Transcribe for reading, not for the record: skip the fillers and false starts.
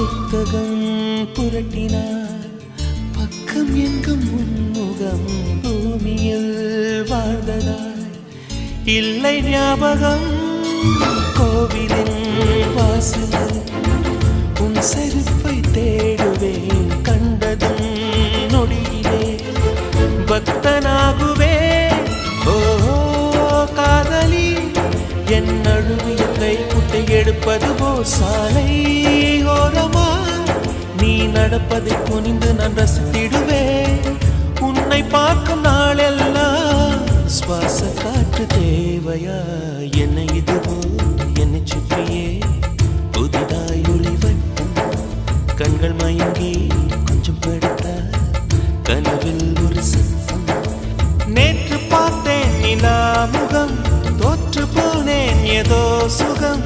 புத்தகம் புரட்டினார் பக்கம் எங்கும் உன்முகம் பூமியில் வாழ்ந்ததாய் இல்லை ஞாபகம் கோவிலின் வாசலில் உன் செருப்பை தேடுவேன் கண்டதும் நொடியிலே பக்தனாகுவே ஓ காதலி என் அழுவிய கை குட்டை எடுப்பது போ சாலை ஓரமா நீ நடப்பதை குனிந்து நான் ரசித்திடுவேன் உன்னை பார்க்கும் நாளெல்லாம் சுவாச காற்று தேவையா என்னை இதுவோ என்னை சுற்றியே புதிதாய் ஒளிவட்டம் கண்கள் மயங்கி கொஞ்சம் படுத்த கனவில் ஒரு சத்தம் நேற்று பார்த்தேன் நிலா முகம் தோற்று போனேன் ஏதோ சுகம்